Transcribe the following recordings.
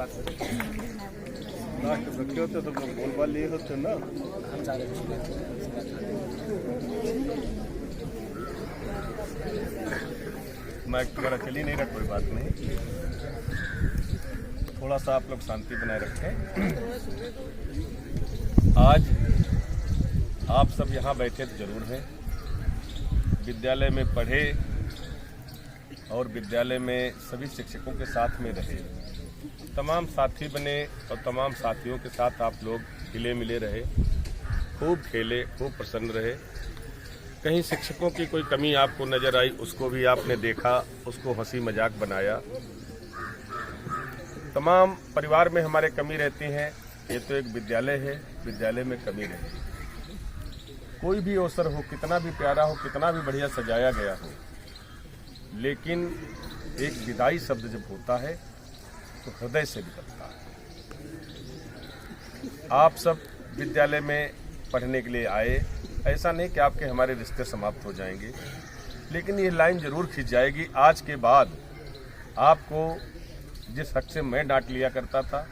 बात हो रही लास्ट रखे होते तो बोल बाल लिए होते ना। हम चाह रहे माइक तुम्हारा चल ही नहीं रहा, कोई बात नहीं, थोड़ा सा आप लोग शांति बनाए रखें। आज आप सब यहाँ बैठे तो जरूर हैं, विद्यालय में पढ़े और विद्यालय में सभी शिक्षकों के साथ में रहे, तमाम साथी बने और तमाम साथियों के साथ आप लोग खिले मिले रहे, खूब खेले, खूब प्रसन्न रहे। कहीं शिक्षकों की कोई कमी आपको नजर आई, उसको भी आपने देखा, उसको हंसी मजाक बनाया। तमाम परिवार में हमारे कमी रहती हैं, ये तो एक विद्यालय है, विद्यालय में कमी रहती है। कोई भी अवसर हो, कितना भी प्यारा हो, कितना भी बढ़िया सजाया गया हो, लेकिन एक विदाई शब्द जब होता है तो हृदय से निकलता है। आप सब विद्यालय में पढ़ने के लिए आए, ऐसा नहीं कि आपके हमारे रिश्ते समाप्त हो जाएंगे, लेकिन ये लाइन जरूर खिंच जाएगी। आज के बाद आपको जिस हक से मैं डांट लिया करता था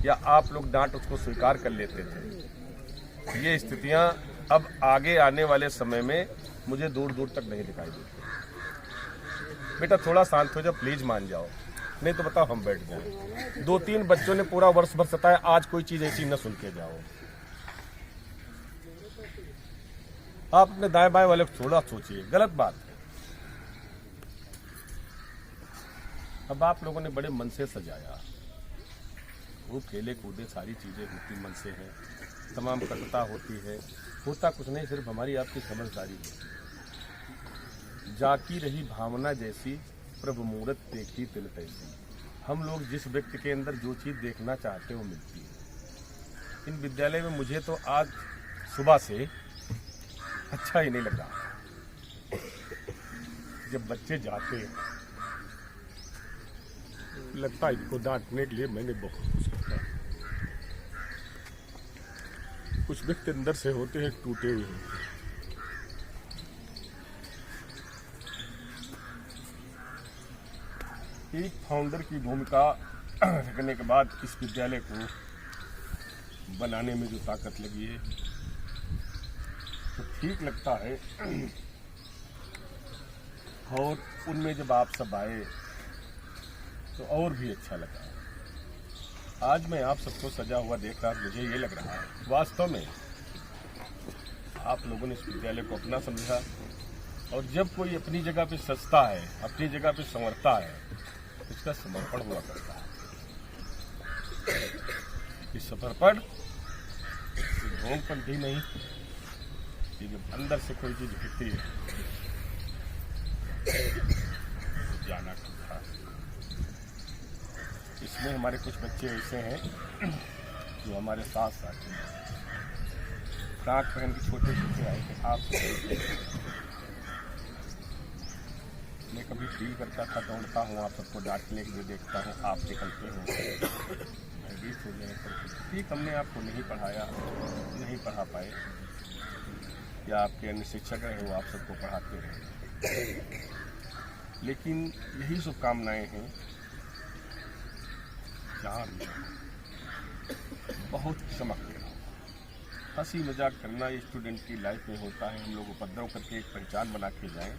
या आप लोग डांट उसको स्वीकार कर लेते थे, ये स्थितियां अब आगे आने वाले समय में मुझे दूर दूर तक नहीं दिखाई देती। बेटा थोड़ा शांत हो जाओ, प्लीज मान जाओ, नहीं तो बताओ हम बैठ जाएं। 2-3 बच्चों ने पूरा वर्ष भर सताया, आज कोई चीज ऐसी न सुन के जाओ। आप अपने दाएं बाएं वाले को थोड़ा सोचिए, गलत बात है। अब आप लोगों ने बड़े मन से सजाया, वो खेले कूदे, सारी चीजें होती मन से है, तमाम कटुता होती है, होता कुछ नहीं, सिर्फ हमारी आपकी समझदारी है। जाकी रही भावना जैसी, प्रभु मूरत देखी तिल तैसी। हम लोग जिस व्यक्ति के अंदर जो चीज देखना चाहते हो मिलती है। इन विद्यालय में मुझे तो आज सुबह से अच्छा ही नहीं लगा। जब बच्चे जाते हैं लगता है इनको डांटने के लिए मैंने बहुत कुछ किया। कुछ व्यक्ति अंदर से होते हैं टूटे हुए होते हैं। एक फाउंडर की भूमिका रखने के बाद इस विद्यालय को बनाने में जो ताकत लगी है तो ठीक लगता है। और उनमें जब आप सब आए तो और भी अच्छा लगा। आज मैं आप सबको सजा हुआ देख रहा, मुझे ये लग रहा है वास्तव में आप लोगों ने इस विद्यालय को अपना समझा। और जब कोई अपनी जगह पे सजता है, अपनी जगह पे संवरता है, इसका समर्पण हुआ करता है। इस समर्पण ढोंगपंथी नहीं, ये जब अंदर से कोई चीज दिखती है जाना था। इसमें हमारे कुछ बच्चे ऐसे हैं जो हमारे साथ साथ हैं, फ्रॉक पहन के छोटे छोटे आए थे। आप मैं कभी फील करता था, दौड़ता हूँ, आप सबको डांटने के लिए देखता हूँ, आप निकलते हो, भयभीत हो जाए करके। ठीक, हमने आपको नहीं पढ़ाया, नहीं पढ़ा पाए, या आपके अन्य शिक्षक रहे वो आप सबको पढ़ाते रहे, लेकिन यही शुभकामनाएं हैं। जहाँ बहुत चमक रहा, हंसी मजाक करना स्टूडेंट की लाइफ में होता है। हम लोग उपद्रव करके एक पहचान बना के जाएं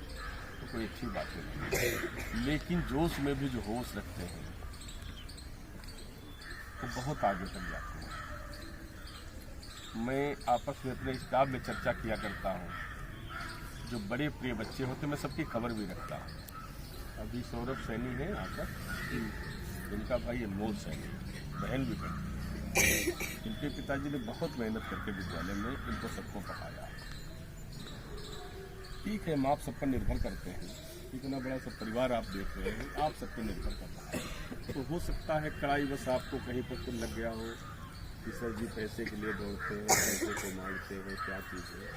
तो कोई अच्छी बात नहीं, लेकिन जोश में भी जो होश रखते हैं वो बहुत आगे तक जाते हैं। मैं आपस में अपने स्टाफ में चर्चा किया करता हूँ, जो बड़े प्रिय बच्चे होते मैं सबकी खबर भी रखता हूँ। अभी सौरभ सैनी है आकर, इनका भाई अनमोल सैनी, बहन भी करती है। इनके पिताजी ने बहुत मेहनत करके विद्यालय में इनको सबको पढ़ाया। ठीक है, हम आप सब पर निर्भर करते हैं, इतना बड़ा सब परिवार आप देख रहे हैं, आप सब पर निर्भर कर रहा है। तो हो सकता है कड़ाई बस आपको कहीं पर कुछ लग गया हो कि सर जी पैसे के लिए दौड़ते हैं, पैसे को मांगते हैं, क्या चीज़ है।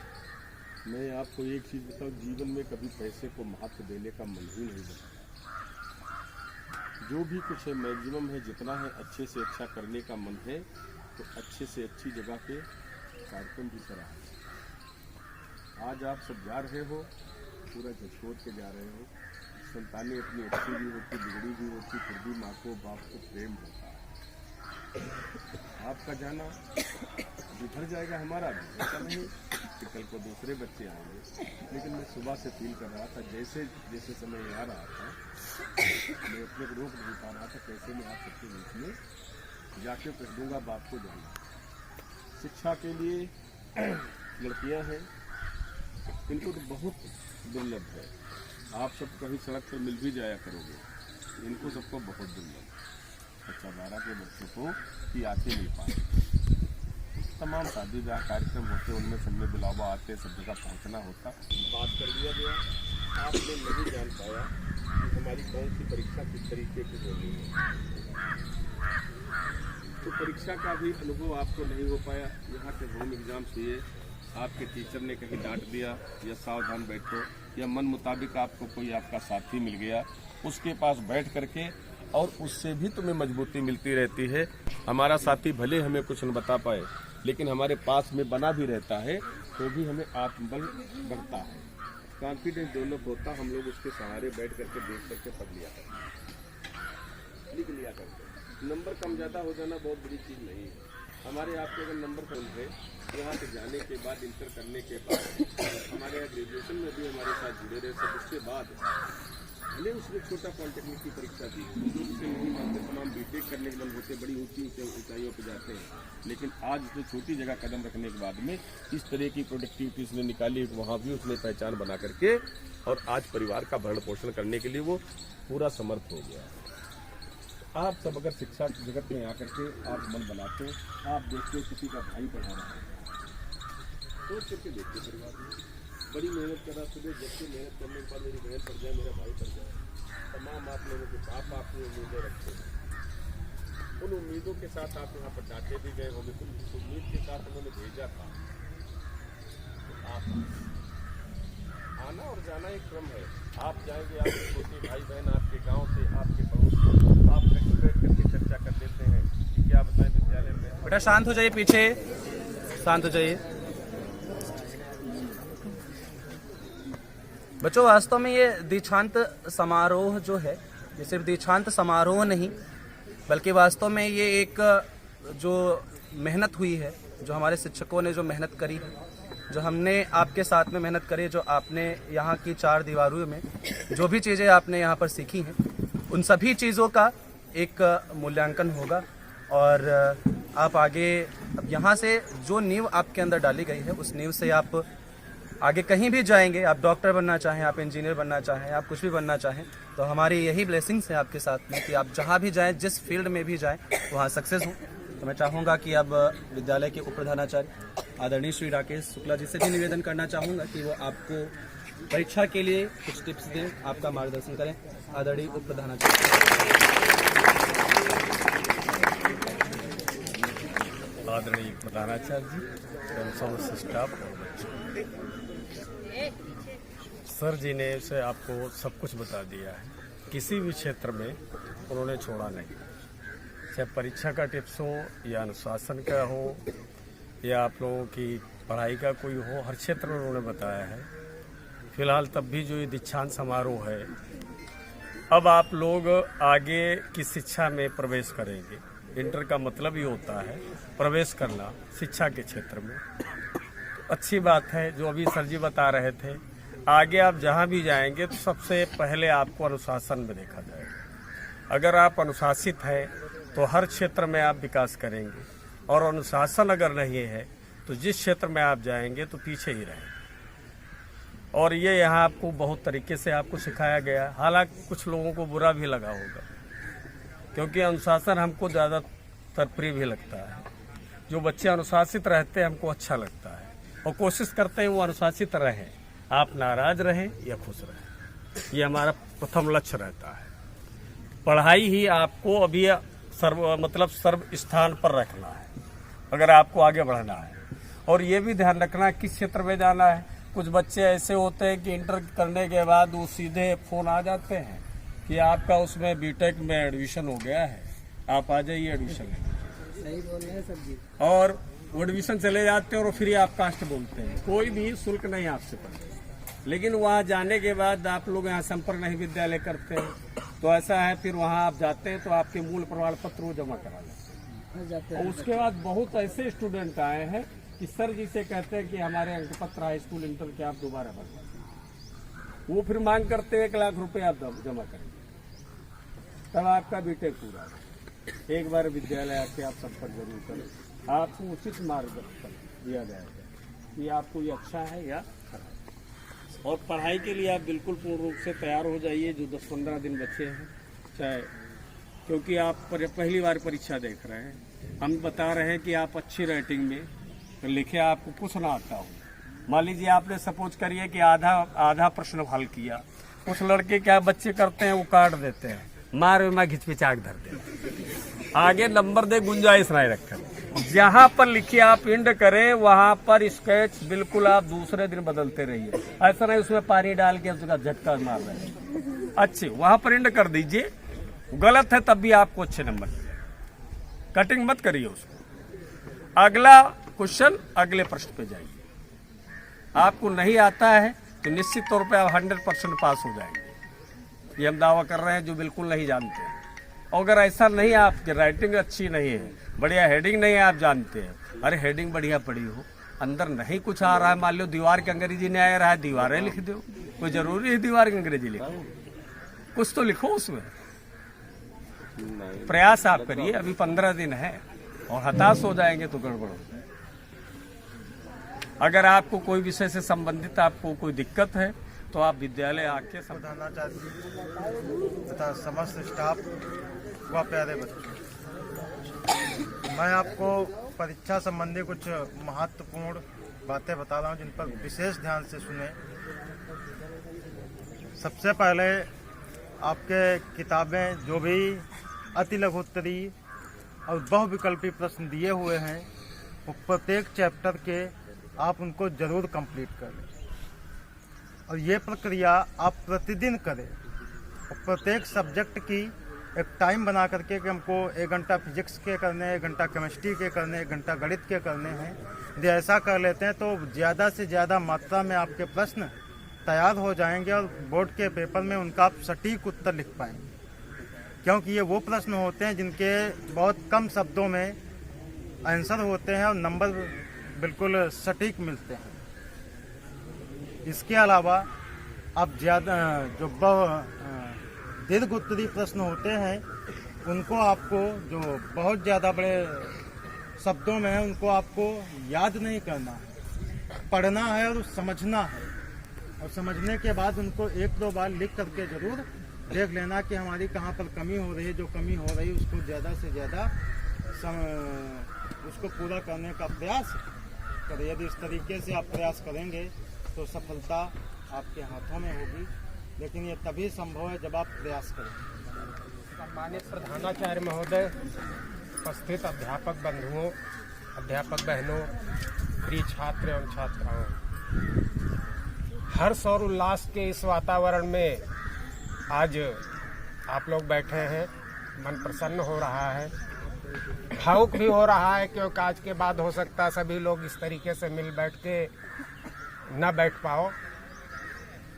मैं आपको एक चीज़ बताऊँ, जीवन में कभी पैसे को महत्व देने का मन ही नहीं बनता। जो भी कुछ है मैक्सिमम है, जितना है अच्छे से अच्छा करने का मन है तो अच्छे से अच्छी जगह पे कार्यक्रम भी करा। आज आप सब जा रहे हो, पूरा झकझोर के जा रहे हो, संतानें अपनी अच्छी भी होती, बिगड़ी भी होती, फिर भी माँ को बाप को प्रेम होता है। आपका जाना बिखर जाएगा, हमारा भी ऐसा नहीं कि कल को दूसरे बच्चे आएंगे। लेकिन मैं सुबह से फील कर रहा था, जैसे जैसे समय आ रहा था मैं अपने को रोक नहीं पा रहा था, कैसे मैं आप सबके बीच में जाके कह दूँगा बाप को जाना। शिक्षा के लिए लड़कियां हैं, इनको तो बहुत दुर्लभ है। आप सब कहीं सड़क पर मिल भी जाया करोगे, इनको सबको बहुत दुर्लभ। कक्षा 12 के बच्चों को कि आके मिल पाए। तमाम शादी ब्याह कार्यक्रम होते, उनमें सब में बुलावा आते, सब जगह पहुँचना होता, बात कर दिया गया। आपने नहीं जान पाया कि हमारी कौन सी परीक्षा किस तरीके की होनी है, तो परीक्षा का भी अनुभव आपको नहीं हो पाया। यहाँ के होम एग्जाम्स हुए, आपके टीचर ने कहीं डांट दिया या सावधान बैठो, या मन मुताबिक आपको कोई आपका साथी मिल गया, उसके पास बैठ करके, और उससे भी तुम्हें मजबूती मिलती रहती है। हमारा साथी भले हमें कुछ न बता पाए, लेकिन हमारे पास में बना भी रहता है, तो भी हमें आत्मबल बढ़ता है, कॉन्फिडेंस डेवलप होता। हम लोग उसके सहारे बैठ करके देख करके पढ़ लिया करते, लिख लिया करते। नंबर कम ज़्यादा हो जाना बहुत बड़ी चीज़ नहीं है। हमारे आपके अगर नंबर कम है, यहाँ से जाने के बाद, इंटर करने के बाद, हमारे यहाँ ग्रेजुएशन में भी हमारे साथ जुड़े रहे सब। उसके बाद भले उसने छोटा पॉलिटेक्निक की परीक्षा दी, उससे नहीं मानते, तमाम बीटेक करने के मन होते, बड़ी ऊंची ऊंचाइयों पर जाते हैं। लेकिन आज उसने छोटी जगह कदम रखने के बाद में इस तरह की प्रोडक्टिविटी उसने निकाली, वहाँ भी उसने पहचान बना करके, और आज परिवार का भरण पोषण करने के लिए वो पूरा समर्थ हो गया। आप सब अगर शिक्षा जगत में आकर के आप मन बनाते, आप देखते किसी का भाई पढ़ा रहा है, सोच करके देखते परिवार में बड़ी मेहनत कर रहा, सुबह जब से मेहनत करने के बाद मेरी बहन पढ़ जाए, मेरा भाई पढ़ जाए, तमाम आप लोगों के बाप आपने उम्मीदें रखते हैं। उन उम्मीदों के साथ आप यहाँ पर डांटे भी गए होंगे, तो उस उम्मीद के साथ उन्होंने भेजा था। तो आप आना और जाना एक क्रम है। आप जाएंगे, आपके छोटे भाई बहन आपके गाँव से, आपके पड़ोस से, आप बैठ करके चर्चा कर लेते हैं कि क्या बताएं विद्यालय में। बेटा शांत हो जाइए, पीछे शांत हो जाइए। बच्चों, वास्तव में ये दीक्षांत समारोह जो है, ये सिर्फ दीक्षांत समारोह नहीं, बल्कि वास्तव में ये एक जो मेहनत हुई है, जो हमारे शिक्षकों ने जो मेहनत करी है, जो हमने आपके साथ में मेहनत करी, जो आपने यहाँ की 4 दीवारों में जो भी चीज़ें आपने यहाँ पर सीखी हैं, उन सभी चीज़ों का एक मूल्यांकन होगा। और आप आगे, अब यहाँ से जो नींव आपके अंदर डाली गई है, उस नींव से आप आगे कहीं भी जाएंगे, आप डॉक्टर बनना चाहें, आप इंजीनियर बनना चाहें, आप कुछ भी बनना चाहें, तो हमारी यही ब्लेसिंग्स है आपके साथ में कि आप जहाँ भी जाएं, जिस फील्ड में भी जाएं, वहाँ सक्सेस हो। तो मैं चाहूँगा कि अब विद्यालय के उप प्रधानाचार्य आदरणीय श्री राकेश शुक्ला जी से भी निवेदन करना चाहूँगा कि वो आपको परीक्षा के लिए कुछ टिप्स दें, आपका मार्गदर्शन करें। आदरणीय उप प्रधानाचार्य। आदरणीय प्रधानाचार्य जी, समस्त स्टाफ और बच्चों, सर जी ने से आपको सब कुछ बता दिया है। किसी भी क्षेत्र में उन्होंने छोड़ा नहीं, चाहे परीक्षा का टिप्स हो या अनुशासन का हो या आप लोगों की पढ़ाई का कोई हो, हर क्षेत्र में उन्होंने बताया है। फिलहाल तब भी जो ये दीक्षांत समारोह है, अब आप लोग आगे की शिक्षा में प्रवेश करेंगे। इंटर का मतलब ही होता है प्रवेश करना शिक्षा के क्षेत्र में। अच्छी बात है जो अभी सर जी बता रहे थे, आगे आप जहाँ भी जाएंगे तो सबसे पहले आपको अनुशासन में देखा जाएगा। अगर आप अनुशासित हैं तो हर क्षेत्र में आप विकास करेंगे, और अनुशासन अगर नहीं है तो जिस क्षेत्र में आप जाएंगे तो पीछे ही रहेंगे। और ये यहाँ आपको बहुत तरीके से आपको सिखाया गया। हालांकि कुछ लोगों को बुरा भी लगा होगा, क्योंकि अनुशासन हमको ज़्यादातर प्रिय भी लगता है। जो बच्चे अनुशासित रहते हैं हमको अच्छा लगता है, और कोशिश करते हैं वो अनुशासित रहें, आप नाराज रहें या खुश रहें, ये हमारा प्रथम लक्ष्य रहता है। पढ़ाई ही आपको अभी सर्व स्थान पर रखना है अगर आपको आगे बढ़ना है। और ये भी ध्यान रखना किस क्षेत्र में जाना है। कुछ बच्चे ऐसे होते हैं कि इंटर करने के बाद वो सीधे फ़ोन आ जाते हैं कि आपका उसमें बीटेक में एडमिशन हो गया है, आप आ जाइए एडमिशन। सही बोल रहे हैं सर जी। और वो एडमिशन चले जाते हैं और फिर आप कास्ट बोलते हैं, कोई भी शुल्क नहीं आपसे पड़ता। लेकिन वहाँ जाने के बाद आप लोग यहाँ संपर्क नहीं विद्यालय करते हैं, तो ऐसा है फिर वहाँ आप जाते हैं तो आपके मूल प्रमाण पत्र वो जमा करा लेते हैं। और उसके बाद बहुत ऐसे स्टूडेंट आए हैं कि सर जी से कहते हैं कि हमारे अंक पत्र हाई स्कूल इंटर के आप दोबारा बनवा, वो फिर मांग करते हैं 1 लाख रुपए आप जमा करेंगे, तब आपका बीटेक पूरा है। एक बार विद्यालय आके आप संपर्क जरूर करें, आपको उचित मार्गदर्शन दिया जाएगा कि आपको ये अच्छा है या खराब। और पढ़ाई के लिए आप बिल्कुल पूर्ण रूप से तैयार हो जाइए, जो 10-15 दिन बचे हैं, चाहे क्योंकि आप पहली बार परीक्षा देख रहे हैं। हम बता रहे हैं कि आप अच्छी राइटिंग में लिखे, आपको कुछ ना आता हो। मान लीजिए आपने सपोज करिए कि आधा प्रश्न हल किया, कुछ लड़के क्या बच्चे करते हैं वो काट देते हैं, मार में घिचपिचाक धरते हैं, आगे नंबर दे गुंजाइश नहीं रखा। जहाँ पर लिखिए आप इंड करें वहाँ पर स्केच बिल्कुल आप दूसरे दिन बदलते रहिए, ऐसा नहीं उसमें पानी डाल के उसका झटका मार रहे हैं। अच्छे वहाँ पर इंड कर दीजिए, गलत है तब भी आपको अच्छे नंबर, कटिंग मत करिए उसको। अगला क्वेश्चन, अगले प्रश्न पे जाइए। आपको नहीं आता है तो निश्चित तौर पे आप 100% पास हो जाएंगे, ये हम दावा कर रहे हैं जो बिल्कुल नहीं जानते हैं। और अगर ऐसा नहीं, आपकी राइटिंग अच्छी नहीं है, बढ़िया हेडिंग नहीं है, आप जानते हैं, अरे हेडिंग बढ़िया पड़ी हो, अंदर नहीं कुछ आ रहा है, मान लो दीवार के अंग्रेजी नहीं आ रहा है, दीवारें लिख दो, कोई जरूरी है दीवार की अंग्रेजी लिखो, कुछ तो लिखो उसमें। प्रयास आप करिए, अभी 15 दिन है, और हताश हो जाएंगे तो गड़बड़ हो। अगर आपको कोई विषय से संबंधित आपको कोई दिक्कत है तो आप विद्यालय आके प्रधानाचार्य तथा समस्त स्टाफ व प्यारे बच्चों, मैं आपको परीक्षा संबंधी कुछ महत्वपूर्ण बातें बता रहा हूं जिन पर विशेष ध्यान से सुने। सबसे पहले आपके किताबें जो भी अति लघुत्तरी और बहुविकल्पी प्रश्न दिए हुए हैं, वो प्रत्येक चैप्टर के आप उनको जरूर कंप्लीट कर लें, और ये प्रक्रिया आप प्रतिदिन करें। और प्रत्येक सब्जेक्ट की एक टाइम बना करके कि हमको 1 घंटा फिजिक्स के करने, 1 घंटा केमिस्ट्री के करने, 1 घंटा गणित के करने हैं। यदि ऐसा कर लेते हैं तो ज़्यादा से ज़्यादा मात्रा में आपके प्रश्न तैयार हो जाएंगे और बोर्ड के पेपर में उनका आप सटीक उत्तर लिख पाएंगे, क्योंकि ये वो प्रश्न होते हैं जिनके बहुत कम शब्दों में आंसर होते हैं और नंबर बिल्कुल सटीक मिलते हैं। इसके अलावा आप ज़्यादा जो दीर्घ उत्तरी प्रश्न होते हैं उनको आपको, जो बहुत ज़्यादा बड़े शब्दों में है, उनको आपको याद नहीं करना है, पढ़ना है और समझना है। और समझने के बाद उनको 1-2 बार लिख करके जरूर देख लेना कि हमारी कहाँ पर कमी हो रही है। जो कमी हो रही है उसको ज़्यादा से ज़्यादा उसको पूरा करने का प्रयास करें। यदि इस तरीके से आप प्रयास करेंगे तो सफलता आपके हाथों में होगी, लेकिन ये तभी संभव है जब आप प्रयास करें। सम्मानित प्रधानाचार्य महोदय, उपस्थित अध्यापक बंधुओं, अध्यापक बहनों, प्रिय छात्र एवं छात्राओं, हर्ष और उल्लास के इस वातावरण में आज आप लोग बैठे हैं, मन प्रसन्न हो रहा है, भावुक भी हो रहा है, क्योंकि आज के बाद हो सकता है सभी लोग इस तरीके से मिल बैठ के न बैठ पाओ,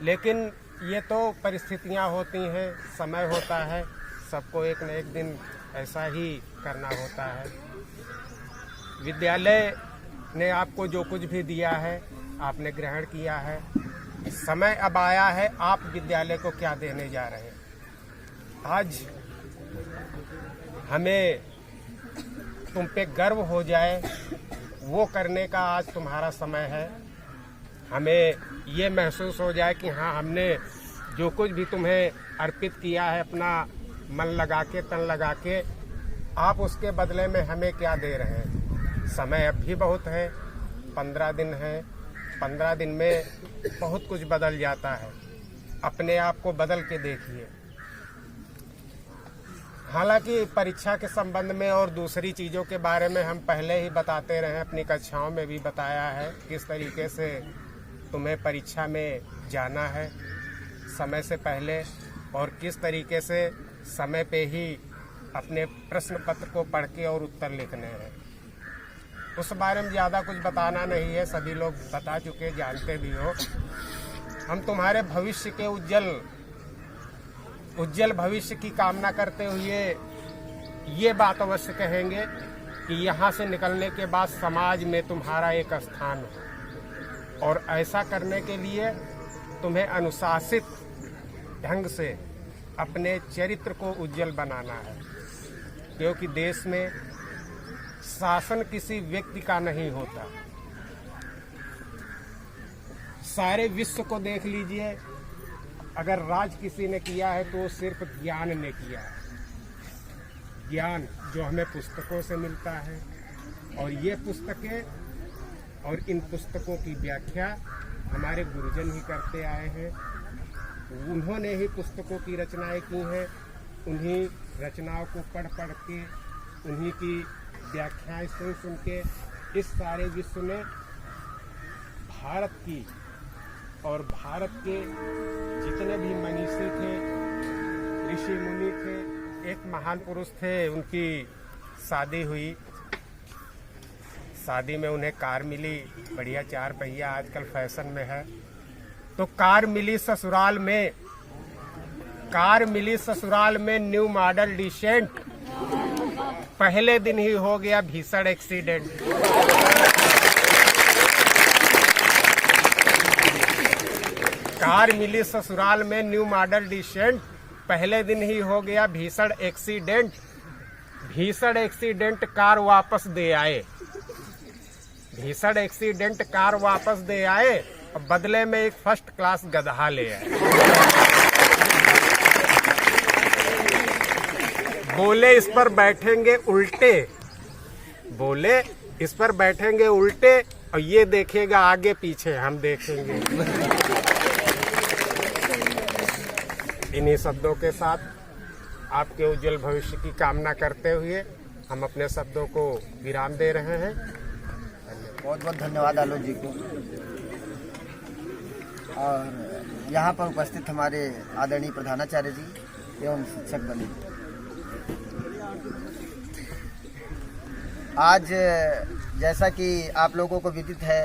लेकिन ये तो परिस्थितियां होती हैं, समय होता है, सबको एक न एक दिन ऐसा ही करना होता है। विद्यालय ने आपको जो कुछ भी दिया है आपने ग्रहण किया है, समय अब आया है आप विद्यालय को क्या देने जा रहे हैं। आज हमें तुम पे गर्व हो जाए वो करने का आज तुम्हारा समय है। हमें ये महसूस हो जाए कि हाँ, हमने जो कुछ भी तुम्हें अर्पित किया है, अपना मन लगा के, तन लगा के, आप उसके बदले में हमें क्या दे रहे हैं। समय अब भी बहुत है, 15 दिन है, 15 दिन में बहुत कुछ बदल जाता है। अपने आप को बदल के देखिए। हालांकि परीक्षा के संबंध में और दूसरी चीज़ों के बारे में हम पहले ही बताते रहे, अपनी कक्षाओं में भी बताया है किस तरीके से तुम्हें परीक्षा में जाना है समय से पहले, और किस तरीके से समय पे ही अपने प्रश्न पत्र को पढ़ के और उत्तर लिखने हैं। उस बारे में ज़्यादा कुछ बताना नहीं है, सभी लोग बता चुके, जानते भी हो। हम तुम्हारे भविष्य के उज्जवल भविष्य की कामना करते हुए ये बात अवश्य कहेंगे कि यहाँ से निकलने के बाद समाज में तुम्हारा एक स्थान हो, और ऐसा करने के लिए तुम्हें अनुशासित ढंग से अपने चरित्र को उज्जवल बनाना है, क्योंकि देश में शासन किसी व्यक्ति का नहीं होता। सारे विश्व को देख लीजिए, अगर राज किसी ने किया है तो सिर्फ ज्ञान ने किया है। ज्ञान जो हमें पुस्तकों से मिलता है, और ये पुस्तकें और इन पुस्तकों की व्याख्या हमारे गुरुजन ही करते आए हैं। उन्होंने ही पुस्तकों की रचनाएं की हैं। उन्हीं रचनाओं को पढ़ के, उन्हीं की व्याख्याएं सुन के इस सारे विश्व में भारत की और भारत के जितने भी मनीषी थे, ऋषि मुनि थे, एक महान पुरुष थे, उनकी शादी हुई। शादी में उन्हें कार मिली, बढ़िया 4 पहिया आजकल फैशन में है। तो कार मिली ससुराल में न्यू मॉडल डिसेंट, पहले दिन ही हो गया भीषण एक्सीडेंट। कार मिली ससुराल में न्यू मॉडल डिसेंट, पहले दिन ही हो गया भीषण एक्सीडेंट। भीषण एक्सीडेंट कार वापस दे आए, भीषण एक्सीडेंट कार वापस दे आए, और बदले में एक फर्स्ट क्लास गधा ले आए। बोले इस पर बैठेंगे उल्टे, बोले इस पर बैठेंगे उल्टे, और ये देखेगा आगे पीछे, हम देखेंगे। इन्हीं शब्दों के साथ आपके उज्जवल भविष्य की कामना करते हुए हम अपने शब्दों को विराम दे रहे हैं। बहुत बहुत धन्यवाद आलोक जी को, और यहाँ पर उपस्थित हमारे आदरणीय प्रधानाचार्य जी एवं शिक्षक बने। आज जैसा कि आप लोगों को विदित है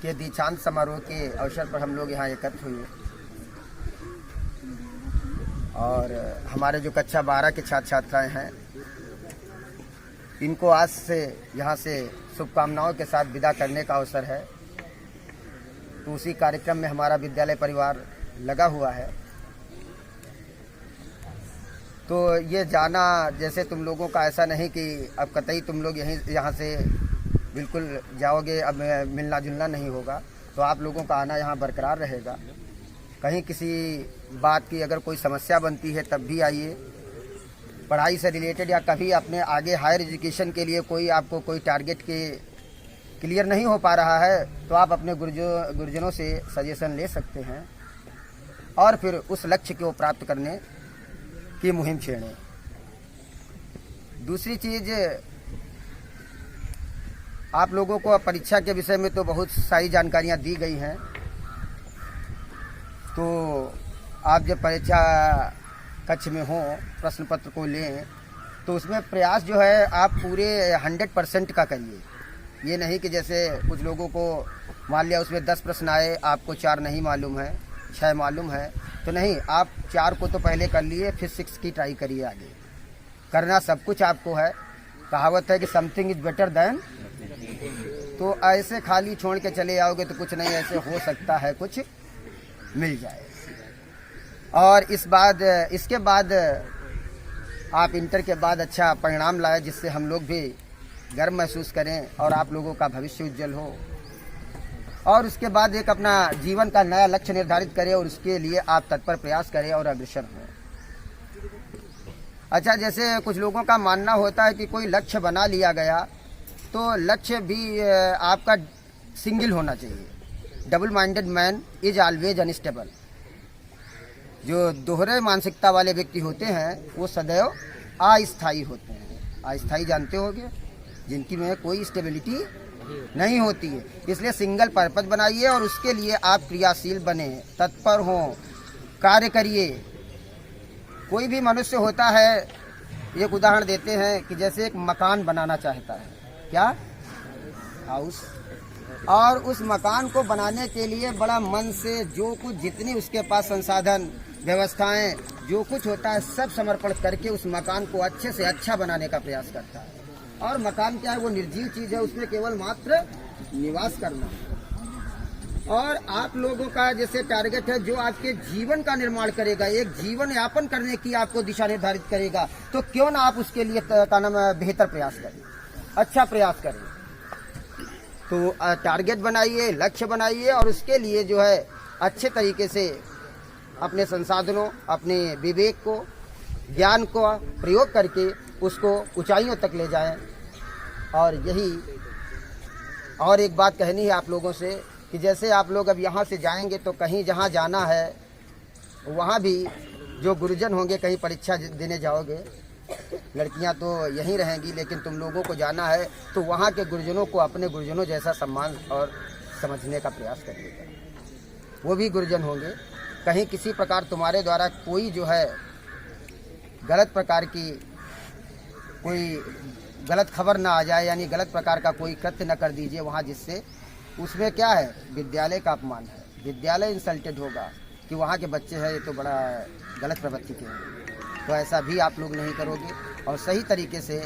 कि दीक्षांत समारोह के अवसर पर हम लोग यहाँ एकत्र हुए, और हमारे जो कक्षा 12 के छात्र छात्राएं हैं, इनको आज से यहाँ से शुभकामनाओं के साथ विदा करने का अवसर है। तो उसी कार्यक्रम में हमारा विद्यालय परिवार लगा हुआ है। तो ये जाना जैसे तुम लोगों का ऐसा नहीं कि अब कतई तुम लोग यहाँ से बिल्कुल जाओगे, अब मिलना जुलना नहीं होगा। तो आप लोगों का आना यहाँ बरकरार रहेगा। कहीं किसी बात की अगर कोई समस्या बनती है तब भी आइए, पढ़ाई से रिलेटेड या कभी अपने आगे हायर एजुकेशन के लिए कोई आपको कोई टारगेट के क्लियर नहीं हो पा रहा है तो आप अपने गुरुजनों से सजेशन ले सकते हैं, और फिर उस लक्ष्य को प्राप्त करने की मुहिम छेड़ें। दूसरी चीज़, आप लोगों को परीक्षा के विषय में तो बहुत सारी जानकारियाँ दी गई हैं। तो आप जब परीक्षा कक्ष में हो, प्रश्न पत्र को लें, तो उसमें प्रयास जो है आप पूरे 100% का करिए। ये नहीं कि जैसे कुछ लोगों को मान लिया उसमें 10 प्रश्न आए, आपको 4 नहीं मालूम है, 6 मालूम है, तो नहीं, आप 4 को तो पहले कर लिए, फिर 6 की ट्राई करिए। आगे करना सब कुछ आपको है। कहावत है कि समथिंग इज बेटर देन, तो ऐसे खाली छोड़ के चले आओगे तो कुछ नहीं, ऐसे हो सकता है कुछ मिल जाए। और इसके बाद आप इंटर के बाद अच्छा परिणाम लाए, जिससे हम लोग भी गर्व महसूस करें और आप लोगों का भविष्य उज्जवल हो। और उसके बाद एक अपना जीवन का नया लक्ष्य निर्धारित करें और उसके लिए आप तत्पर प्रयास करें और अग्रसर हों। अच्छा, जैसे कुछ लोगों का मानना होता है कि कोई लक्ष्य बना लिया गया तो लक्ष्य भी आपका सिंगल होना चाहिए। Double minded man is always unstable. जो दोहरे मानसिकता वाले व्यक्ति होते हैं वो सदैव अस्थायी होते हैं। अस्थायी जानते होगे, जिनकी में कोई स्टेबिलिटी नहीं होती है। इसलिए सिंगल पर्पज बनाइए और उसके लिए आप क्रियाशील बने, तत्पर हों, कार्य करिए। कोई भी मनुष्य होता है, एक उदाहरण देते हैं कि जैसे एक मकान बनाना चाहता है, क्या हाउस, और उस मकान को बनाने के लिए बड़ा मन से जो कुछ जितनी उसके पास संसाधन व्यवस्थाएं जो कुछ होता है सब समर्पण करके उस मकान को अच्छे से अच्छा बनाने का प्रयास करता है। और मकान क्या है, वो निर्जीव चीज है, उसमें केवल मात्र निवास करना। और आप लोगों का जैसे टारगेट है जो आपके जीवन का निर्माण करेगा, एक जीवन यापन करने की आपको दिशा निर्धारित करेगा, तो क्यों ना आप उसके लिए का नाम बेहतर प्रयास करें, अच्छा प्रयास करें। तो टारगेट बनाइए, लक्ष्य बनाइए और उसके लिए जो है अच्छे तरीके से अपने संसाधनों, अपने विवेक को, ज्ञान को प्रयोग करके उसको ऊंचाइयों तक ले जाएं। और यही और एक बात कहनी है आप लोगों से कि जैसे आप लोग अब यहाँ से जाएंगे तो कहीं जहाँ जाना है वहाँ भी जो गुरुजन होंगे, कहीं परीक्षा देने जाओगे, लड़कियाँ तो यहीं रहेंगी, लेकिन तुम लोगों को जाना है तो वहाँ के गुरुजनों को अपने गुरुजनों जैसा सम्मान और समझने का प्रयास करिएगा। वो भी गुरुजन होंगे, कहीं किसी प्रकार तुम्हारे द्वारा कोई जो है गलत प्रकार की कोई गलत खबर ना आ जाए, यानी गलत प्रकार का कोई कृत्य न कर दीजिए वहाँ, जिससे उसमें क्या है, विद्यालय का अपमान है, विद्यालय इंसल्टेड होगा कि वहाँ के बच्चे हैं ये तो बड़ा गलत प्रवृत्ति के हैं। तो ऐसा भी आप लोग नहीं करोगे और सही तरीके से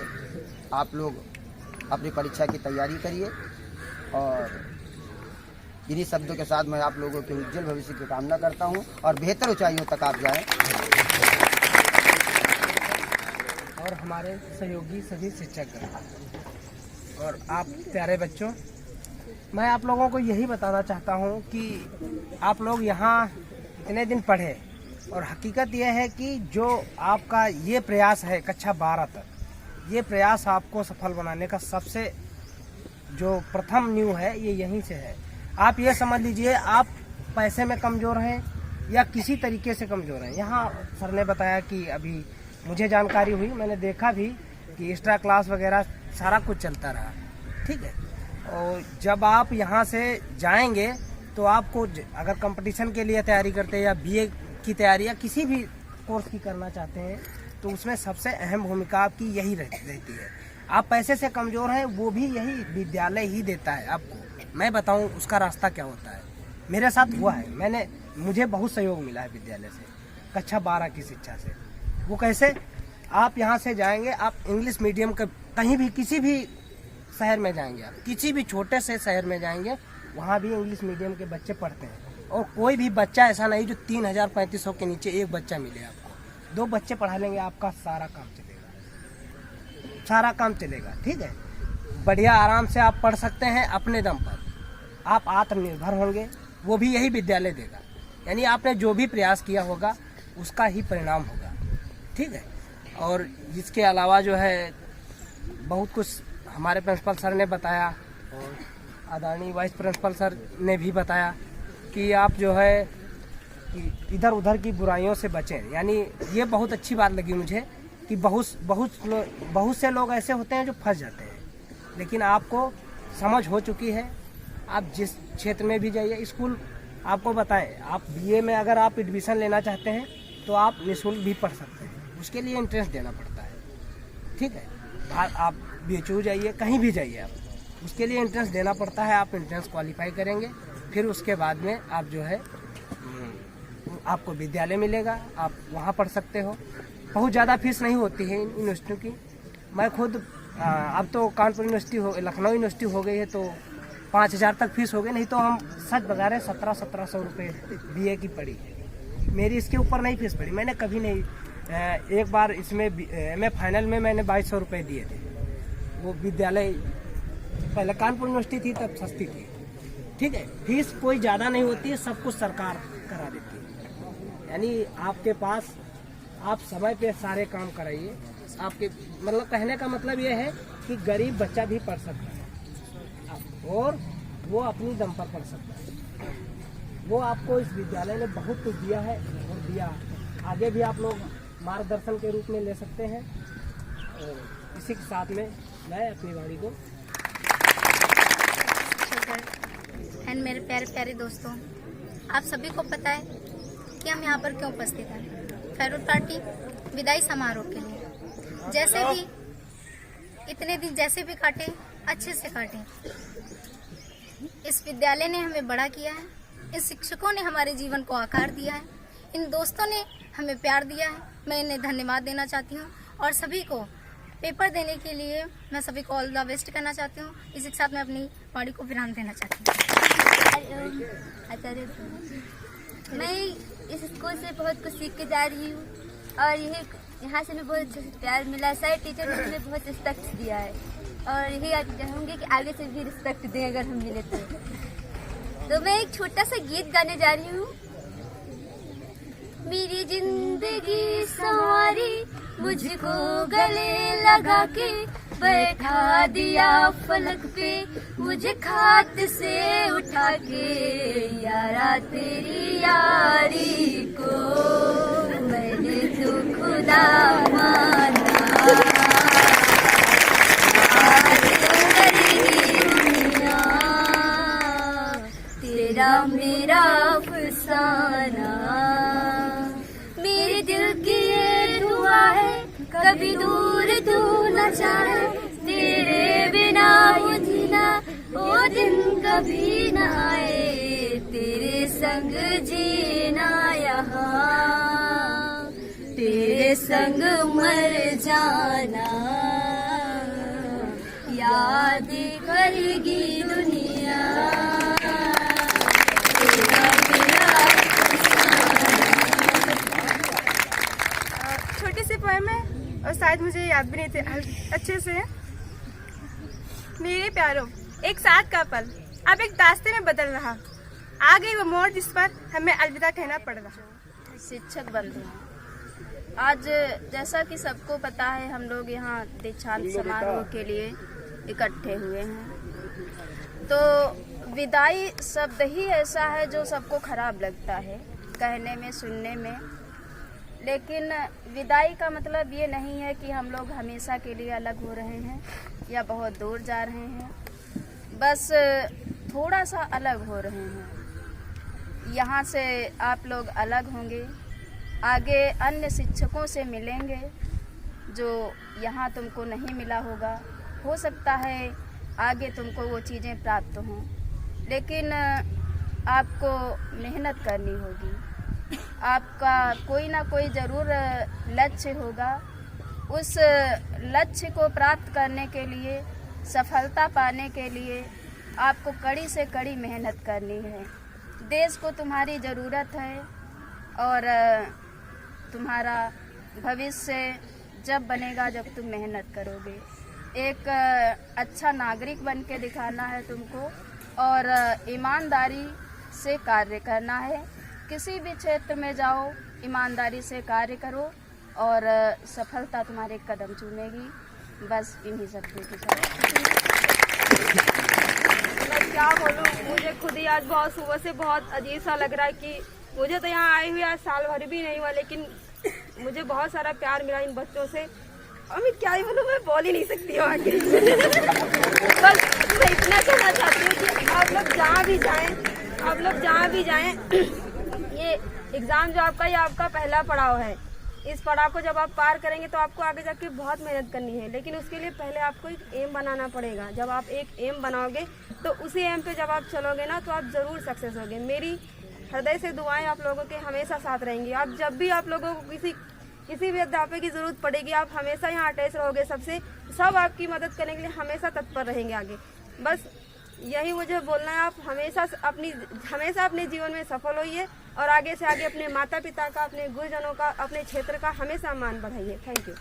आप लोग अपनी परीक्षा की तैयारी करिए। और इन्हीं शब्दों के साथ मैं आप लोगों के उज्जवल भविष्य की कामना करता हूँ और बेहतर ऊंचाइयों तक आप जाएं। और हमारे सहयोगी सभी शिक्षक और आप प्यारे बच्चों, मैं आप लोगों को यही बताना चाहता हूँ कि आप लोग यहाँ इतने दिन पढ़े और हकीकत यह है कि जो आपका ये प्रयास है कक्षा 12 तक, ये प्रयास आपको सफल बनाने का सबसे जो प्रथम नींव है ये यहीं से है। आप ये समझ लीजिए, आप पैसे में कमज़ोर हैं या किसी तरीके से कमज़ोर हैं। यहाँ सर ने बताया कि अभी मुझे जानकारी हुई, मैंने देखा भी कि एक्स्ट्रा क्लास वगैरह सारा कुछ चलता रहा, ठीक है। और जब आप यहाँ से जाएंगे तो आपको अगर कंपटीशन के लिए तैयारी करते हैं या बीए की तैयारी या किसी भी कोर्स की करना चाहते हैं तो उसमें सबसे अहम भूमिका आपकी यही रहती है। आप पैसे से कमज़ोर हैं, वो भी यही विद्यालय ही देता है आपको। मैं बताऊं उसका रास्ता क्या होता है, मेरे साथ हुआ है, मुझे बहुत सहयोग मिला है विद्यालय से, कक्षा 12 की शिक्षा से। वो कैसे, आप यहाँ से जाएंगे, आप इंग्लिश मीडियम का कहीं भी किसी भी शहर में जाएंगे, आप किसी भी छोटे से शहर में जाएंगे, वहाँ भी इंग्लिश मीडियम के बच्चे पढ़ते हैं। और कोई भी बच्चा ऐसा नहीं जो 3000-3500 के नीचे एक बच्चा मिले आपको। 2 बच्चे पढ़ा लेंगे, आपका सारा काम चलेगा, सारा काम चलेगा, ठीक है। बढ़िया आराम से आप पढ़ सकते हैं, अपने दम पर आप आत्मनिर्भर होंगे, वो भी यही विद्यालय देगा। यानी आपने जो भी प्रयास किया होगा उसका ही परिणाम होगा, ठीक है। और इसके अलावा जो है बहुत कुछ हमारे प्रिंसिपल सर ने बताया और आदरणीय वाइस प्रिंसिपल सर ने भी बताया कि आप जो है कि इधर उधर की बुराइयों से बचें। यानी ये बहुत अच्छी बात लगी मुझे कि बहुत से लोग ऐसे होते हैं जो फंस जाते हैं, लेकिन आपको समझ हो चुकी है। आप जिस क्षेत्र में भी जाइए, स्कूल आपको बताएं, आप बीए में अगर आप एडमिशन लेना चाहते हैं तो आप निःशुल्क भी पढ़ सकते हैं, उसके लिए इंट्रेंस देना पड़ता है, ठीक है। आप BHU जाइए, कहीं भी जाइए, आप उसके लिए एंट्रेंस देना पड़ता है। आप एंट्रेंस क्वालिफाई करेंगे, फिर उसके बाद में आप जो है आपको विद्यालय मिलेगा, आप वहाँ पढ़ सकते हो। बहुत ज़्यादा फीस नहीं होती है यूनिवर्सिटियों की। मैं खुद अब तो कानपुर यूनिवर्सिटी लखनऊ यूनिवर्सिटी हो गई है तो 5000 तक फीस हो गई, नहीं तो हम सच बता रहे 1700 रुपये BA की पड़ी है। मेरी इसके ऊपर नहीं फीस पड़ी, मैंने कभी नहीं। एक बार इसमें MA फाइनल में मैंने 2200 रुपये दिए थे। वो विद्यालय पहले कानपुर यूनिवर्सिटी थी तब सस्ती थी, ठीक है। फीस कोई ज़्यादा नहीं होती है, सब कुछ सरकार करा देती है। यानी आपके पास आप समय पे सारे काम कराइए। आपके मतलब कहने का मतलब ये है कि गरीब बच्चा भी पढ़ सकता है और वो अपनी दम पर पढ़ सकता है। वो आपको इस विद्यालय ने बहुत कुछ दिया है और दिया, आगे भी आप लोग मार्गदर्शन के रूप में ले सकते हैं। और इसी के साथ में मैं अपनी वाणी को एंड मेरे प्यारे प्यारे दोस्तों, आप सभी को पता है कि हम यहाँ पर क्यों उपस्थित हैं। फेरवेल पार्टी विदाई समारोह के लिए जैसे भी इतने दिन जैसे भी काटे अच्छे से काटे। इस विद्यालय ने हमें बड़ा किया है, इस शिक्षकों ने हमारे जीवन को आकार दिया है, इन दोस्तों ने हमें प्यार दिया है। मैं इन्हें धन्यवाद देना चाहती हूँ और सभी को पेपर देने के लिए मैं सभी को ऑल द बेस्ट करना चाहती हूँ। इसी के साथ मैं अपनी वाणी को विराम देना चाहती हूँ। आचार्य, मैं इस स्कूल से बहुत कुछ सीख के जा रही हूँ और यहाँ से मैं बहुत अच्छे से प्यार मिला। सारे टीचर ने मुझे बहुत रिस्पेक्ट दिया है और यही चाहूँगी कि आगे से भी रिस्पेक्ट दें अगर हम मिले तो मैं एक छोटा सा गीत गाने जा रही हूँ। मेरी जिंदगी संवारी मुझको गले लगा के बैठा दिया फलक पे, मुझे खात से उठा के यारा तेरी यारी को मैंने तो खुदा माना। तेरा मेरा अफसाना, मेरे दिल की ये दुआ है कभी दूर तू न जाए, तेरे बिना ये जीना वो दिन कभी न आए, तेरे संग जीना यहाँ, तेरे संग मर जाना, याद करेगी दुनिया। छोटी सी पोएम है और शायद मुझे याद भी नहीं थे अच्छे से। मेरे प्यारों, एक साथ का पल अब एक दास्ते में बदल रहा, आ गई वो मोड़ जिस पर हमें अलविदा कहना पड़ रहा। शिक्षक बंधु, आज जैसा कि सबको पता है हम लोग यहाँ दीक्षांत समारोह के लिए इकट्ठे हुए हैं। तो विदाई शब्द ही ऐसा है जो सबको खराब लगता है कहने में, सुनने में, लेकिन विदाई का मतलब ये नहीं है कि हम लोग हमेशा के लिए अलग हो रहे हैं या बहुत दूर जा रहे हैं, बस थोड़ा सा अलग हो रहे हैं। यहाँ से आप लोग अलग होंगे, आगे अन्य शिक्षकों से मिलेंगे जो यहाँ तुमको नहीं मिला होगा। हो सकता है आगे तुमको वो चीज़ें प्राप्त हों, लेकिन आपको मेहनत करनी होगी। आपका कोई ना कोई ज़रूर लक्ष्य होगा। उस लक्ष्य को प्राप्त करने के लिए, सफलता पाने के लिए आपको कड़ी से कड़ी मेहनत करनी है। देश को तुम्हारी ज़रूरत है और तुम्हारा भविष्य जब बनेगा जब तुम मेहनत करोगे। एक अच्छा नागरिक बन के दिखाना है तुमको और ईमानदारी से कार्य करना है। किसी भी क्षेत्र में जाओ, ईमानदारी से कार्य करो और सफलता तुम्हारे कदम चूमेगी। बस इन्हीं शब्दों के साथ मैं क्या बोलूँ, मुझे खुद ही आज बहुत सुबह से बहुत अजीब सा लग रहा है कि मुझे तो यहाँ आई हुई आज साल भर भी नहीं हुआ, लेकिन मुझे बहुत सारा प्यार मिला इन बच्चों से। और मैं क्या ही बोलूँ, मैं बोल ही नहीं सकती हूँ आगे। बस मैं इतना कहना चाहती हूँ कि आप लोग जहाँ भी जाएं, ये एग्ज़ाम जो आपका, ये आपका पहला पड़ाव है। इस पड़ाव को जब आप पार करेंगे तो आपको आगे जाके बहुत मेहनत करनी है, लेकिन उसके लिए पहले आपको एक एम बनाना पड़ेगा। जब आप एक एम बनाओगे तो उसी एम पे जब आप चलोगे ना तो आप ज़रूर सक्सेस होगे। मेरी हृदय से दुआएं आप लोगों के हमेशा साथ रहेंगी। आप जब भी आप लोगों को किसी भी अध्यापक की ज़रूरत पड़ेगी, आप हमेशा यहाँ अटैच रहोगे सबसे, सब आपकी मदद करने के लिए हमेशा तत्पर रहेंगे आगे। बस यही मुझे बोलना है। आप हमेशा अपने जीवन में सफल होइए और आगे से आगे अपने माता पिता का, अपने गुरुजनों का, अपने क्षेत्र का हमेशा मान बढ़ाइए। Thank you.